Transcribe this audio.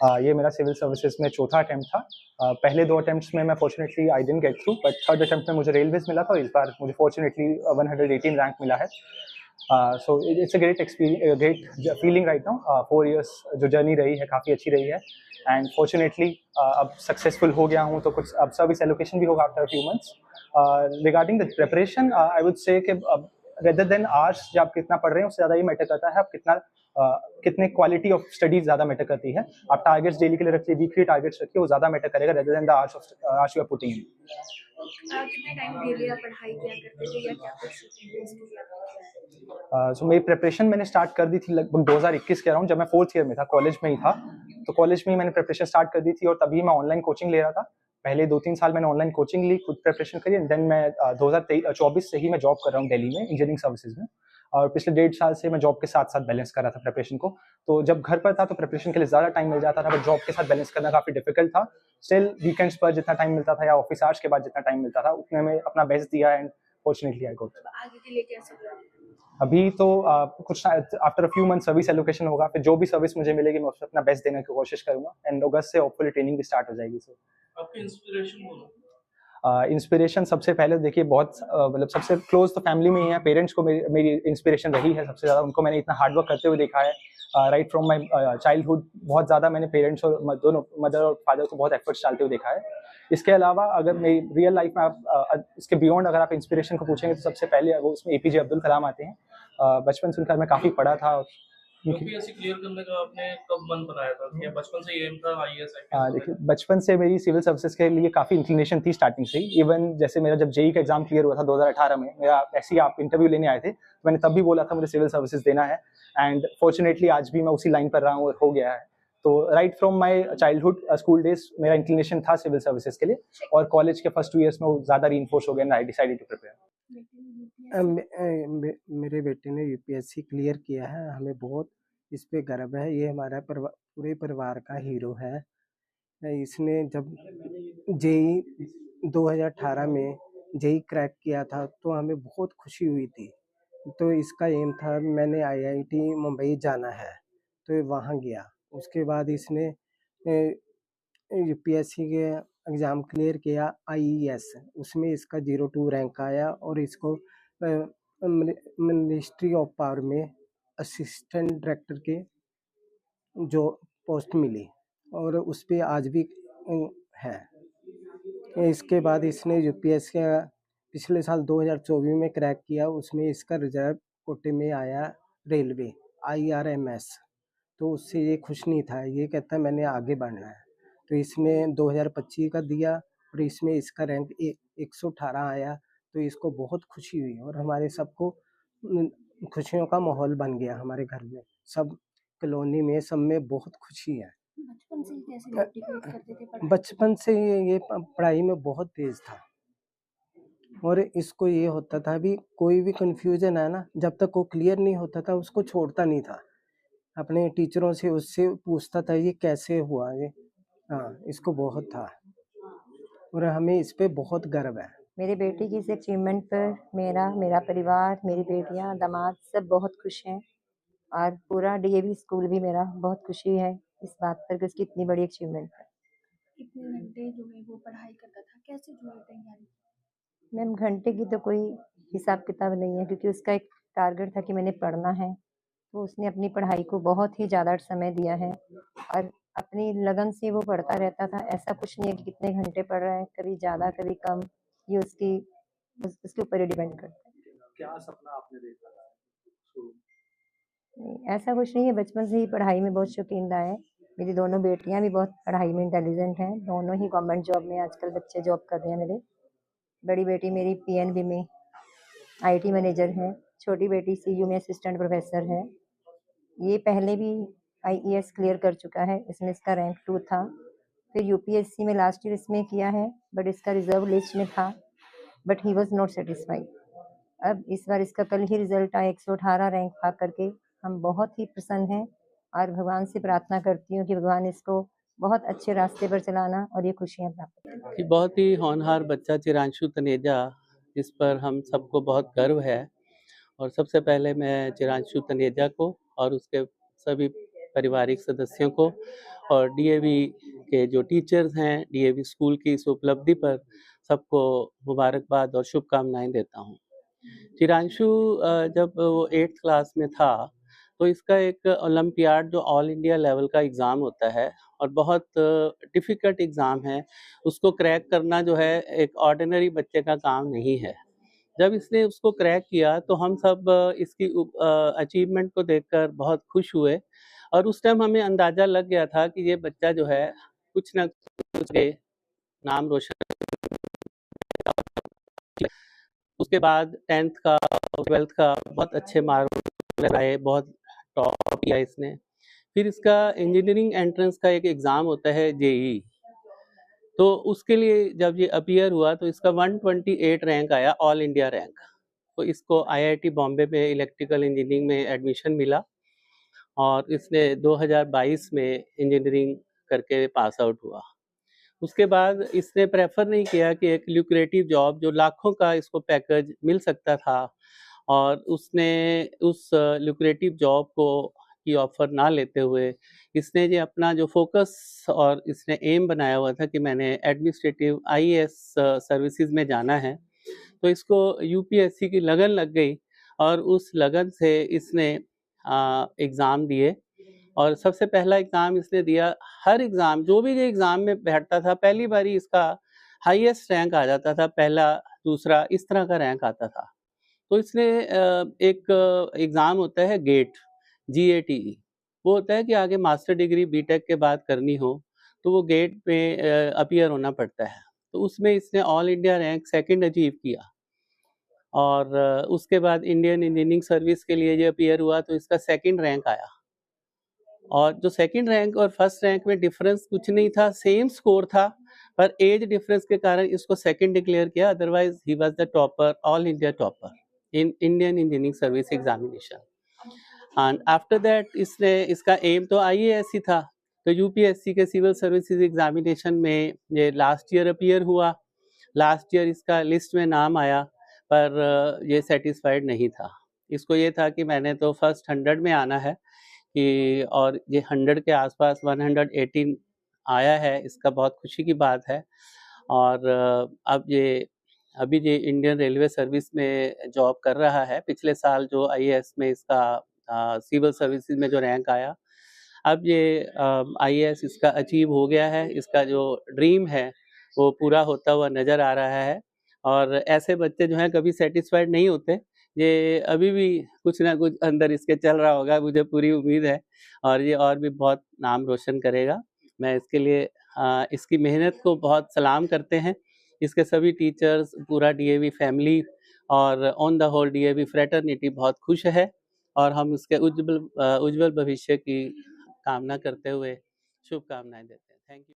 ये मेरा civil services में चौथा अटेम्प्ट था। पहले 2 अटेम्प्ट्स में मैं fortunately I didn't get through, but third attempt में मुझे रेलवेज़ मिला था और इस बार मुझे फॉर्च्यूनेटली 118 रैंक मिला है। So it's a great feeling right now. 4 years जो जर्नी रही है काफ़ी अच्छी रही है एंड फॉर्च्यूनेटली अब सक्सेसफुल हो गया हूँ, तो कुछ अब सर्विस एलोकेशन भी होगा after few months. Regarding the preparation I would say कि रेदर देन आवर्स जब आप कितना पढ़ रहे हैं उससे ज़्यादा ये मैटर करता है आप कितने क्वालिटी ऑफ स्टडीज ज़्यादा मैटर करती है। आप टारगेट्स डेली के लिए रखिए, वीकली टारगेट्स रखिए, वो ज़्यादा मैटर करेगा rather than the hours you are putting in. कितने टाइम डेली आप पढ़ाई किया करते थे या क्या कुछ सो मेरी प्रिपरेशन मैंने स्टार्ट कर दी थी लगभग 2021 के अराउंड, जब मैं 4th ईयर में था, कॉलेज में ही था। तो कॉलेज में ही मैंने प्रिपरेशन स्टार्ट कर दी थी और तभी मैं ऑनलाइन कोचिंग ले रहा था। पहले 2-3 साल मैंने ऑनलाइन कोचिंग ली, खुद प्रिपरेशन करी एंड देन मैं 2024 से ही मैं जॉब कर रहा हूँ दिल्ली में इंजीनियरिंग सर्विसेज में। और पिछले 1.5 साल से मैं जॉब के साथ साथ बैलेंस कर रहा था प्रिपरेशन को। तो जब घर पर था तो प्रिपरेशन के लिए ज़्यादा टाइम मिल जाता था, बट जॉब के साथ बैलेंस करना काफ़ी डिफिकल्ट था। स्टिल वीकेंड्स पर जितना टाइम मिलता था या ऑफिस आवर्स के बाद जितना टाइम मिलता था उतने में अपना बेस्ट दिया एंड फॉर्चुनेटली आई गॉट। आगे के लिए कैसे प्लान? अभी तो कुछ after a few month service allocation होगा, फिर जो भी सर्विस मुझे मिलेगी मैं उसमें अपना बेस्ट देने की कोशिश करूंगा एंड अगस्त से होपफुली ट्रेनिंग भी स्टार्ट हो जाएगी। सो आपकी इंस्पिरेशन कौन है? इंस्पिरेशन सबसे पहले देखिए बहुत मतलब सबसे क्लोज तो फैमिली में ही है। पेरेंट्स को मेरी इंस्पिरेशन रही है सबसे ज़्यादा, उनको मैंने इतना हार्डवर्क करते हुए देखा है राइट फ्रॉम माई चाइल्डहुड। बहुत ज़्यादा मैंने पेरेंट्स और दोनों मदर और फादर को बहुत एफर्ट्स डालते हुए देखा है। इसके अलावा अगर मेरी रियल लाइफ में आप इसके बियॉन्ड अगर आप इंस्पिरेशन को पूछेंगे तो सबसे पहले वो उसमें APJ अब्दुल कलाम आते हैं। बचपन से उनका मैं काफ़ी पढ़ा था। यूपीएससी क्लियर करने का आपने कब मन बनाया था? क्या बचपन से ये एम था आईएएस आईपीएस? देखिए बचपन से मेरी सिविल सर्विसेज के लिए काफ़ी इंक्लिनेशन थी स्टार्टिंग से ही। इवन जैसे मेरा जब जेई का एग्जाम क्लियर हुआ था 2018 में, मेरा ऐसे ही आप इंटरव्यू लेने आए थे, तो मैंने तब भी बोला था मुझे सिविल सर्विसेज देना है एंड फॉर्चुनेटली आज भी मैं उसी लाइन पर रहा हूँ और हो गया है। तो right from my childhood school days मेरा इंक्लिनेशन था सिविल सर्विसेज के लिए और कॉलेज के फर्स्ट 2 ईयर्स में वो ज़्यादा रीइंफोर्स हो गया and I decided to prepare. मेरे बेटे ने यूपीएससी क्लियर किया है, हमें बहुत इस पे गर्व है। ये हमारा पूरे परिवार का हीरो है। इसने जब जेई 2018 में जेई क्रैक किया था तो हमें बहुत खुशी हुई थी। तो इसका एम था मैंने आईआईटी मुंबई जाना है, तो वहाँ गया। उसके बाद इसने यूपीएससी के एग्ज़ाम क्लियर किया आईईएस, उसमें इसका 02 रैंक आया और इसको मिनिस्ट्री ऑफ पावर में असिस्टेंट डायरेक्टर के जो पोस्ट मिली और उस पे आज भी है। इसके बाद इसने यूपीएससी का पिछले साल 2024 में क्रैक किया, उसमें इसका रिजर्व कोटे में आया रेलवे IRMS। तो उससे ये खुश नहीं था, ये कहता है मैंने आगे बढ़ना है। तो इसने 2025 का दिया और इसमें इसका रैंक 118 आया, तो इसको बहुत खुशी हुई और हमारे सबको खुशियों का माहौल बन गया हमारे घर में, सब कॉलोनी में, सब में बहुत खुशी है। बचपन से ही कैसे मोटिवेट करते थे पढ़ाई? बचपन से ये पढ़ाई में बहुत तेज था और इसको ये होता था भी कोई भी कंफ्यूजन है ना, जब तक वो क्लियर नहीं होता था उसको छोड़ता नहीं था, अपने टीचरों से उससे पूछता था ये कैसे हुआ ये। हाँ, इसको बहुत था और हमें इस पे बहुत गर्व है। मेरी बेटी की इस अचीवमेंट पर मेरा परिवार, मेरी बेटियां, दामाद सब बहुत खुश हैं और पूरा डीएवी स्कूल भी मेरा बहुत खुशी है इस बात पर कि उसकी इतनी बड़ी अचीवमेंट है। कितने घंटे जो है वो पढ़ाई करता था, कैसे जो है तैयारी? मैम घंटे की तो कोई हिसाब किताब नहीं है क्योंकि उसका एक टारगेट था कि मैंने पढ़ना है, तो उसने अपनी पढ़ाई को बहुत ही ज़्यादा समय दिया है और अपनी लगन से वो पढ़ता रहता था। ऐसा कुछ नहीं है कि कितने घंटे पढ़ रहा है, कभी ज़्यादा कभी कम, ये उसके ऊपर ही डिपेंड करता है। क्या सपना आपने देखा था? नहीं, ऐसा कुछ नहीं है, बचपन से ही पढ़ाई में बहुत शौकीन रहा है। मेरी दोनों बेटियां भी बहुत पढ़ाई में इंटेलिजेंट हैं, दोनों ही गवर्नमेंट जॉब में आजकल बच्चे जॉब कर रहे हैं। मेरे बड़ी बेटी मेरी पीएनबी में आईटी मैनेजर है, छोटी बेटी सीयू में असिस्टेंट प्रोफेसर है। ये पहले भी आईईएस क्लियर कर चुका है, इसमें इसका रैंक 2 था। फिर यूपीएससी में लास्ट ईयर इसमें किया है बट इसका रिजर्व लिस्ट में था, but he was not satisfied. अब इस बार इसका कल ही रिजल्ट आया 118 रैंक पा करके, हम बहुत ही प्रसन्न हैं और भगवान से प्रार्थना करती हूँ कि भगवान इसको बहुत अच्छे रास्ते पर चलाना और ये खुशियाँ प्राप्त करें। कि बहुत ही होनहार बच्चा चिरांशु तनेजा, जिस पर हम सबको बहुत गर्व है। और सबसे पहले मैं चिरांशु तनेजा को और उसके सभी पारिवारिक सदस्यों को और डीएवी के जो टीचर्स हैं, डीएवी स्कूल की इस उपलब्धि पर सबको मुबारकबाद और शुभकामनाएं देता हूँ। चिरांशु जब वो 8th क्लास में था तो इसका एक ओलंपियाड जो ऑल इंडिया लेवल का एग्ज़ाम होता है और बहुत डिफ़िकल्ट एग्ज़ाम है, उसको क्रैक करना जो है एक ऑर्डिनरी बच्चे का काम नहीं है। जब इसने उसको क्रैक किया तो हम सब इसकी अचीवमेंट को देखकर बहुत खुश हुए और उस टाइम हमें अंदाज़ा लग गया था कि ये बच्चा जो है कुछ ना कुछ नाम रोशन। उसके बाद 10th का और 12th का बहुत अच्छे मार्क्स आए, बहुत टॉप किया इसने। फिर इसका इंजीनियरिंग एंट्रेंस का एक एग्ज़ाम होता है जेईई, तो उसके लिए जब ये अपीयर हुआ तो इसका 128 रैंक आया, ऑल इंडिया रैंक। तो इसको आईआईटी बॉम्बे में इलेक्ट्रिकल इंजीनियरिंग में एडमिशन मिला और इसने 2022 में इंजीनियरिंग करके पास आउट हुआ। उसके बाद इसने प्रेफर नहीं किया कि एक ल्यूक्रेटिव जॉब जो लाखों का इसको पैकेज मिल सकता था और उसने उस ल्यूक्रेटिव जॉब को की ऑफ़र ना लेते हुए इसने ये अपना जो फोकस और इसने एम बनाया हुआ था कि मैंने एडमिनिस्ट्रेटिव आईएएस सर्विसेज में जाना है, तो इसको यूपीएससी की लगन लग गई और उस लगन से इसने एग्ज़ाम दिए और सबसे पहला एग्ज़ाम इसने दिया। हर एग्ज़ाम जो भी ये एग्ज़ाम में बैठता था पहली बारी इसका हाईएस्ट रैंक आ जाता था, पहला, दूसरा इस तरह का रैंक आता था। तो इसने एक एग्ज़ाम होता है गेट, GATE, वो होता है कि आगे मास्टर डिग्री बीटेक के बाद करनी हो तो वो गेट में अपीयर होना पड़ता है। तो उसमें इसने all India rank 2nd achieve किया और उसके बाद इंडियन इंजीनियरिंग सर्विस के लिए ये अपीयर हुआ तो इसका 2nd रैंक आया। और जो 2nd रैंक और 1st रैंक में डिफरेंस कुछ नहीं था, सेम स्कोर था, पर एज डिफरेंस के कारण इसको 2nd डिक्लेयर किया, otherwise he was the topper, all India topper in Indian engineering service examination. And after that इसने इसका एम तो आईएएस ही था, तो यूपीएससी के सिविल सर्विसेज एग्जामिनेशन में ये लास्ट ईयर अपीयर हुआ। लास्ट ईयर इसका लिस्ट में नाम आया पर ये सेटिस्फाइड नहीं था। इसको ये था कि मैंने तो फर्स्ट 100 में आना है कि और ये 100 के आसपास 118 आया है, इसका बहुत खुशी की बात है। और अभी ये इंडियन रेलवे सर्विस में जॉब कर रहा है। पिछले साल जो आईएएस में इसका सिविल सर्विसेज में जो रैंक आया, अब ये आईएएस इसका अचीव हो गया है। इसका जो ड्रीम है वो पूरा होता हुआ नज़र आ रहा है और ऐसे बच्चे जो हैं कभी सेटिस्फाइड नहीं होते। ये अभी भी कुछ ना कुछ अंदर इसके चल रहा होगा, मुझे पूरी उम्मीद है और ये और भी बहुत नाम रोशन करेगा। मैं इसके लिए इसकी मेहनत को बहुत सलाम करते हैं। इसके सभी टीचर्स, पूरा डीएवी फैमिली और on the whole DAV fraternity बहुत खुश है और हम इसके उज्ज्वल भविष्य की कामना करते हुए शुभकामनाएं देते हैं। Thank you.